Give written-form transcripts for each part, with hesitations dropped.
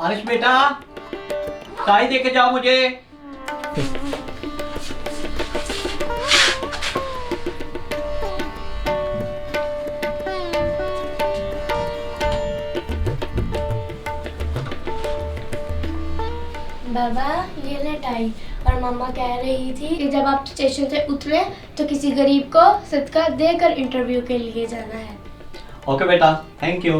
अर्श बेटा, चाय दे के जाओ मुझे। बाबा ये ले टाई। और मम्मा कह रही थी कि जब आप स्टेशन से उतरे तो किसी गरीब को सदका देकर इंटरव्यू के लिए जाना है। ओके बेटा, थैंक यू।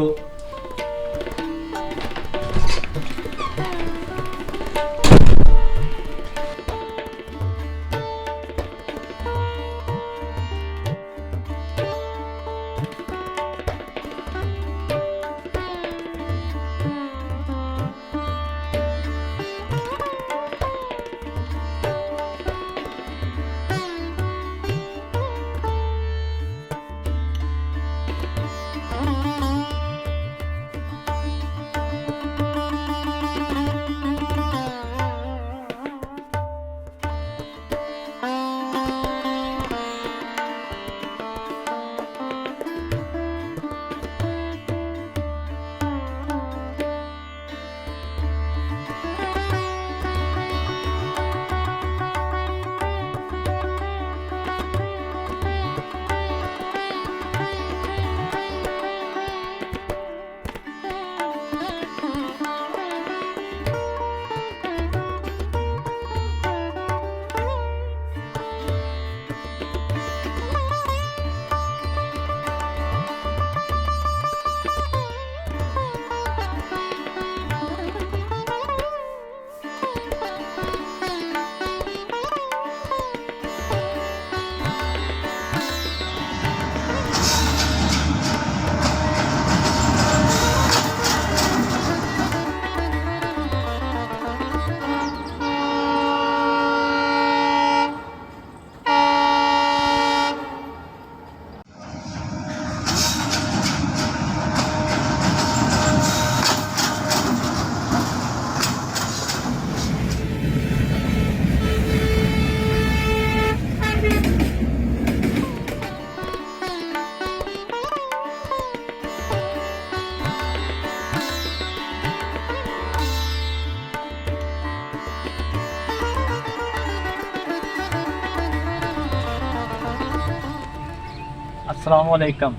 अस्सलामुअलैकुम।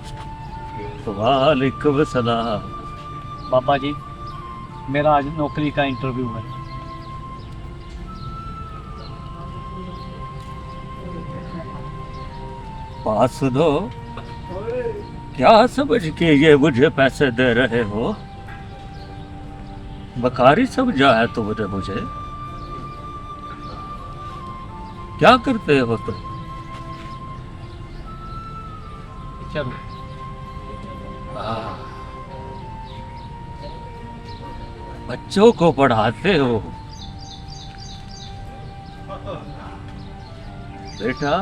वालेकुम सलाम। बाबा जी, मेरा आज नौकरी का इंटरव्यू है। बात सुनो, क्या समझ के ये मुझे पैसे दे रहे हो? बकारी समझा है तुमने मुझे? क्या करते हो तुम? चलो। बच्चों को पढ़ाते हो बेटा।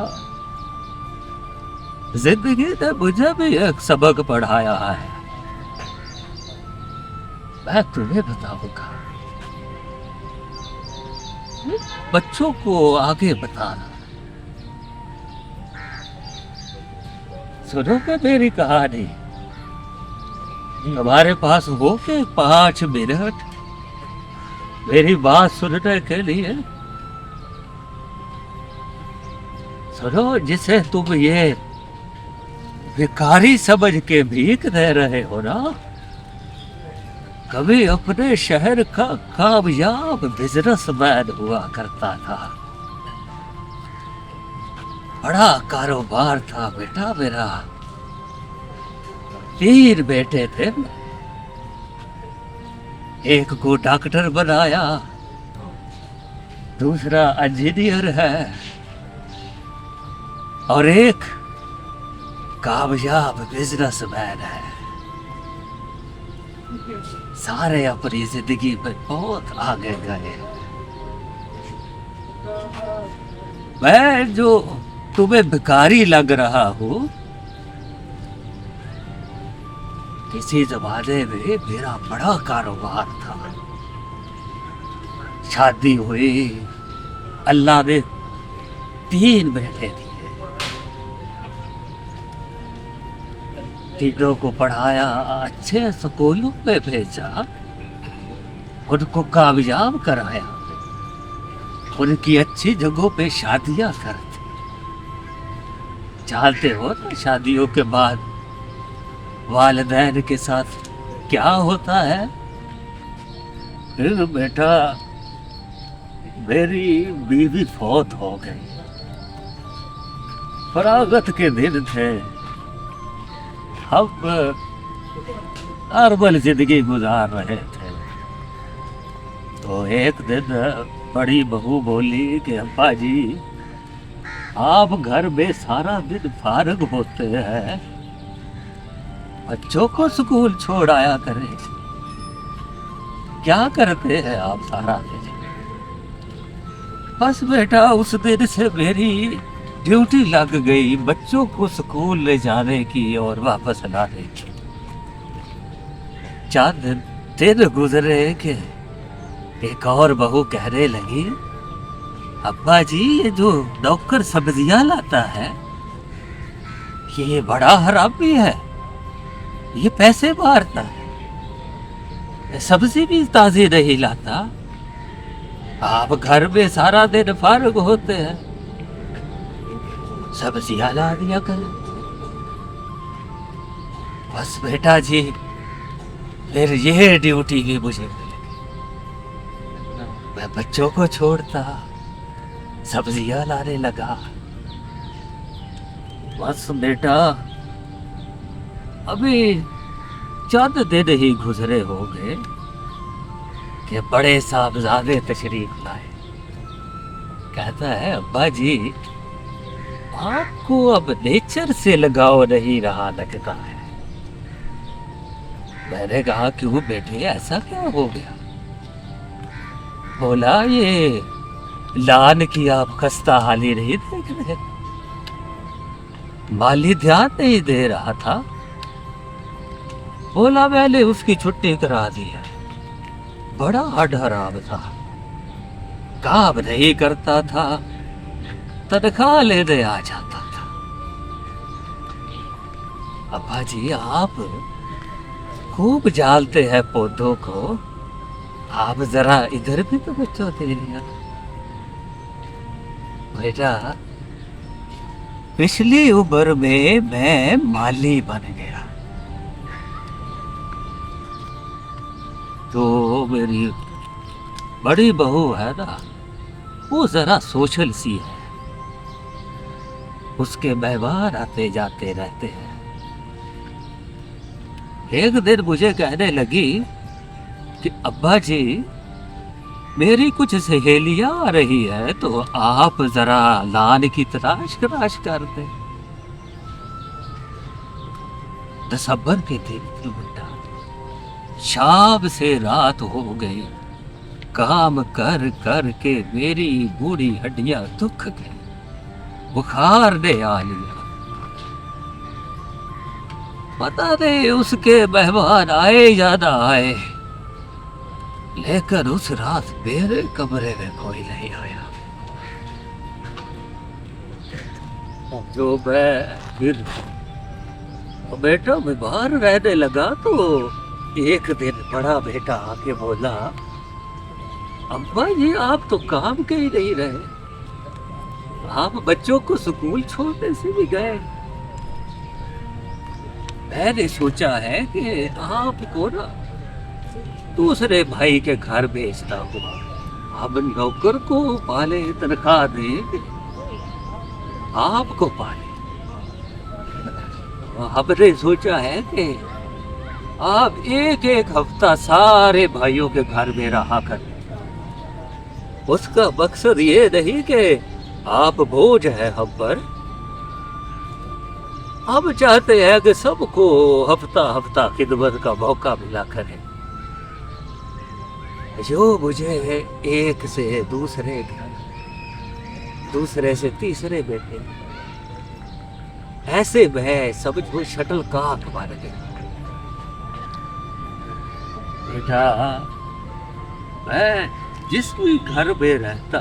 जिंदगी ने मुझे भी एक सबक पढ़ाया है, मैं तुम्हें बताऊंगा। बच्चों को आगे बताना। सुनोगे मेरी कहानी? हमारे पास हो के 5 मिनट मेरी बात सुनने के लिए? सुनो, जिसे तुम ये भिखारी समझ के भीख दे रहे हो ना, कभी अपने शहर का कामयाब बिजनेसमैन हुआ करता था। बड़ा कारोबार था बेटा मेरा। 3 बेटे थे। एक को डॉक्टर बनाया, दूसरा इंजीनियर है, और एक कामयाब बिजनेसमैन है। सारे अपनी जिंदगी में बहुत आगे गए। मैं जो तुम्हें भिखारी लग रहा हूं, किसी जमाने में मेरा बड़ा कारोबार था। शादी हुई, अल्लाह ने 3 बेटे दिए। तीनों को पढ़ाया, अच्छे स्कूलों में भेजा, उनको कामयाब कराया, उनकी अच्छी जगहों पे शादियां करते। जानते हो ना शादियों के बाद वालिदैन के साथ क्या होता है? फिर बेटा मेरी बीवी फौत हो गई। फरागत के दिन थे, हम नॉर्मल जिंदगी गुजार रहे थे। तो एक दिन बड़ी बहू बोली कि अब्बा जी आप घर में सारा दिन फारग होते हैं, बच्चों को स्कूल छोड़ आया करें। क्या करते हैं आप सारा दिन? बस बेटा उस दिन से मेरी ड्यूटी लग गई बच्चों को स्कूल ले जाने की और वापस लाने की। चंद दिन गुजरे कि एक और बहू कहने लगी, अब्बा जी ये जो नौकर सब्जियां लाता है ये बड़ा हरामी है, ये पैसे मारता है, सब्जी भी ताजी नहीं लाता। आप घर में सारा दिन फारग होते हैं, सब्जियां ला दिया कर। बस बेटा जी फिर ये ड्यूटी भी मुझे मिली। मैं बच्चों को छोड़ता, सब्जियां लाने लगा। बस बेटा अभी चंद दिन ही गुजरे हो गए कि बड़े साहबजादे तशरीफ लाए। कहता है अब्बा जी आपको अब नेचर से लगाव नहीं रहा लगता है। मैंने कहा क्यों बेटे ऐसा क्या हो गया? बोला ये लान की आप खस्ता हाली नहीं देख रहे, माली ध्यान नहीं दे रहा था। बोला मैंने उसकी छुट्टी करा दी है, बड़ा हराम था, काम नहीं करता था, तनख्वाह लेने आ जाता था। अब्बा जी आप खूब जानते हैं पौधों को, आप जरा इधर भी तो बच्चों दे लिया। बेटा पिछली उम्र में मैं माली बन गया, तो मेरी बड़ी बहू है ना वो जरा सोशल सी है, उसके व्यवहार आते जाते रहते हैं। एक दिन मुझे कहने लगी कि अब्बा जी मेरी कुछ सहेलियां आ रही है तो आप जरा लान की तलाश कर दे। दिसंबर के दिन थी बेटा, शाम से रात हो गई, काम कर कर के मेरी बूढ़ी हड्डियां दुख गई, बुखार ने आ लिया। पता नहीं उसके मेहमान आए या ना आए, लेकिन उस रात मेरे कमरे में कोई नहीं आया। जो मैं फिर बेटा बीमार रहने लगा तो एक दिन बड़ा बेटा आके बोला, अब्बा जी आप तो काम के ही नहीं रहे, आप बच्चों को स्कूल छोड़ने से भी गए। मैंने सोचा है कि आपको ना दूसरे भाई के घर भेजता हूँ, अब नौकर को पाले, तनख्वाह दे, आपको पाले। हमने सोचा है कि आप एक एक हफ्ता सारे भाइयों के घर में रहा कर। उसका मकसद ये नहीं कि आप बोझ है हम पर, हम चाहते हैं कि सबको हफ्ता हफ्ता खिदमत का मौका मिला करे। जो मुझे एक से दूसरे घर, दूसरे से तीसरे बेटे, ऐसे मैं समझो शटल काक बन गया। बेटा मैं जिस भी घर में रहता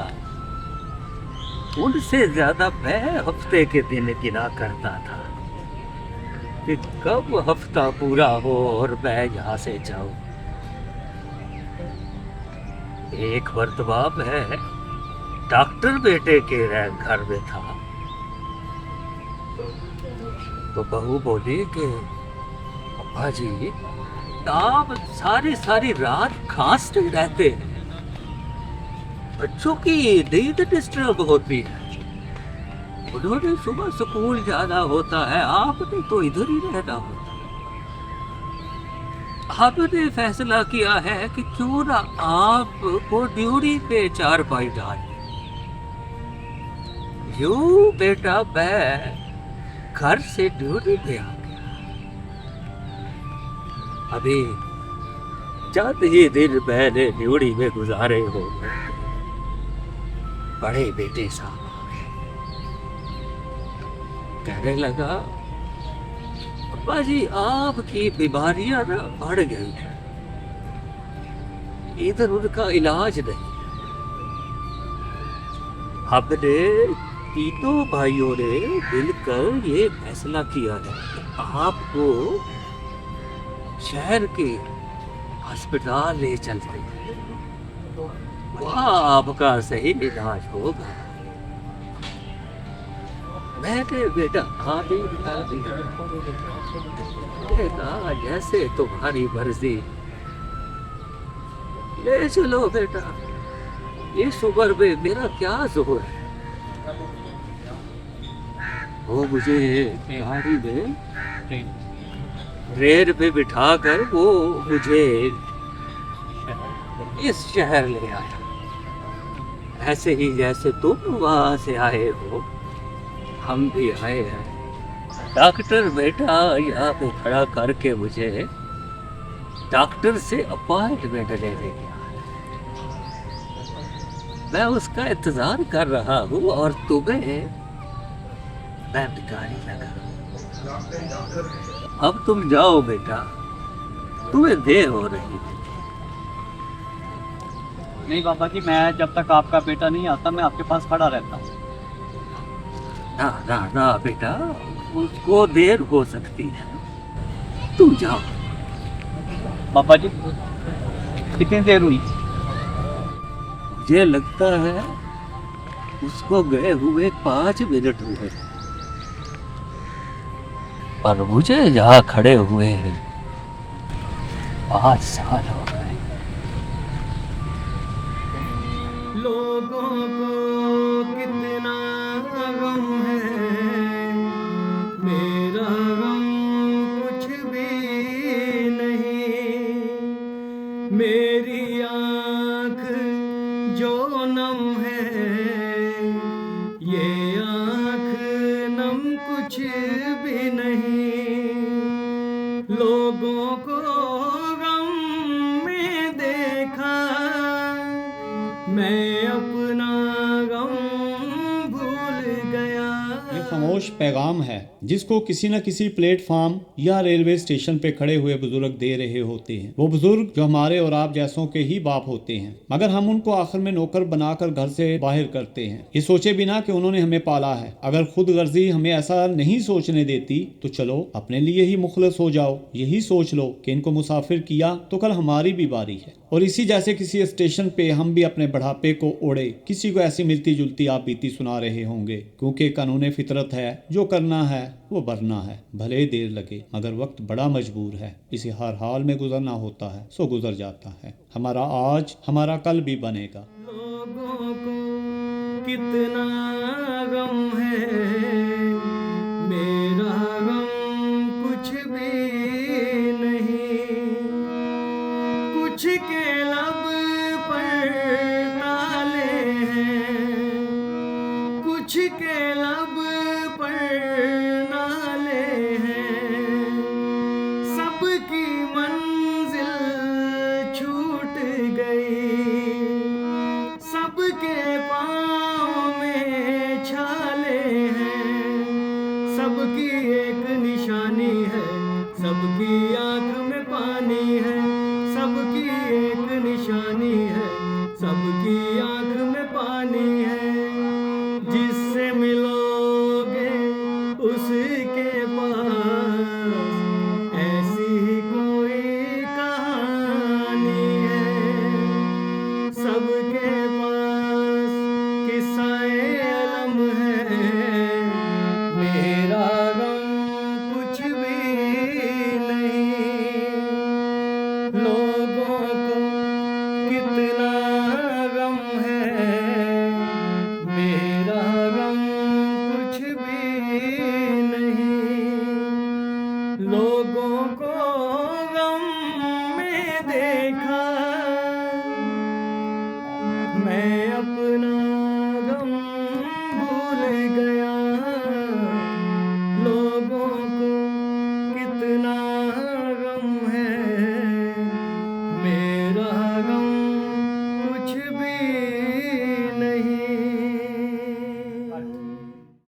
उनसे ज्यादा मैं हफ्ते के दिन गिना करता था कि कब हफ्ता पूरा हो और मैं यहाँ से जाऊं। एक मर्तबा मैं डॉक्टर बेटे के घर में था, तो बहू बोली कि अब्बा जी आप सारी सारी रात खांसते रहते हैं, बच्चों की नींद डिस्टर्ब होती है, उन्होंने सुबह स्कूल जाना होता है, आपने तो इधर ही रहना होता है। आपने फैसला किया है कि क्यों ना आपको ड्यूटी पे चारपाई डाल। यूं बेटा मैं घर से ड्यूटी पे आ गया, अभी चंद ही दिन मैंने ड्यूटी में गुजारे हो, बड़े बेटे साहब कहने लगा अब्बा जी आपकी बीमारियां ना बढ़ गई हैं, इधर उनका इलाज नहीं। हमने तीनों भाइयों ने मिलकर ये फैसला किया है कि आपको शहर के अस्पताल ले चलते हैं, वहाँ आपका सही इलाज होगा। मैंने बेटा हाथ ही उठा दिया, कहा जैसे तुम्हारी मर्जी, ले चलो बेटा, इस उम्र में मेरा क्या जोर है। वो मुझे गाड़ी में ट्रेन पे बिठा कर वो मुझे इस शहर ले आया, ऐसे ही जैसे तुम वहां से आए हो हम भी आए हैं। डॉक्टर बेटा यहाँ पे खड़ा करके मुझे डॉक्टर से अपॉइंटमेंट लेने गया, मैं उसका इंतजार कर रहा हूँ और तुम्हें मैं गाड़ी लगा। अब तुम जाओ बेटा, तुम्हें देर हो रही है। नहीं पापा जी, मैं जब तक आपका बेटा नहीं आता मैं आपके पास खड़ा रहता हूँ। ना ना ना बेटा, उसको देर हो सकती है, तुम जाओ। पापा जी कितनी देर हुई? मुझे लगता है उसको गए हुए 5 मिनट हुए, पर मुझे यहाँ खड़े हुए 5 साल हो गए। लोगों को कितना गम है, मेरा गम कुछ भी नहीं। मेरी आँख जो नम है, ये आँख नम कुछ भी नहीं। लोगों को गम में देखा, मैं अपना गम भूल गया। ये खामोश पैगाम है जिसको किसी न किसी प्लेटफॉर्म या रेलवे स्टेशन पे खड़े हुए बुजुर्ग दे रहे होते हैं। वो बुजुर्ग जो हमारे और आप जैसों के ही बाप होते हैं, मगर हम उनको आखिर में नौकर बनाकर घर से बाहर करते हैं, ये सोचे बिना कि उन्होंने हमें पाला है। अगर खुद गर्जी हमें ऐसा नहीं सोचने देती तो चलो अपने लिए ही मुखलस हो जाओ, यही सोच लो कि इनको मुसाफिर किया तो कल हमारी भी बारी है। और इसी जैसे किसी स्टेशन पे हम भी अपने बढ़ापे को ओढ़े किसी को ऐसी मिलती जुलती आप बीती सुना रहे होंगे, क्योंकि कानून फितरत है, जो करना है वो भरना है, भले देर लगे मगर वक्त बड़ा मजबूर है, इसे हर हाल में गुजरना होता है, सो गुजर जाता है। हमारा आज हमारा कल भी बनेगा। लोगों को कितना गम है, मेरा गम कुछ भी नहीं। कुछ के लब पर ताले हैं, कुछ के लब पर नाले हैं। सबकी मंजिल छूट गई, सबके पाँव में छाले हैं। सबकी एक निशानी है, सब लोगों को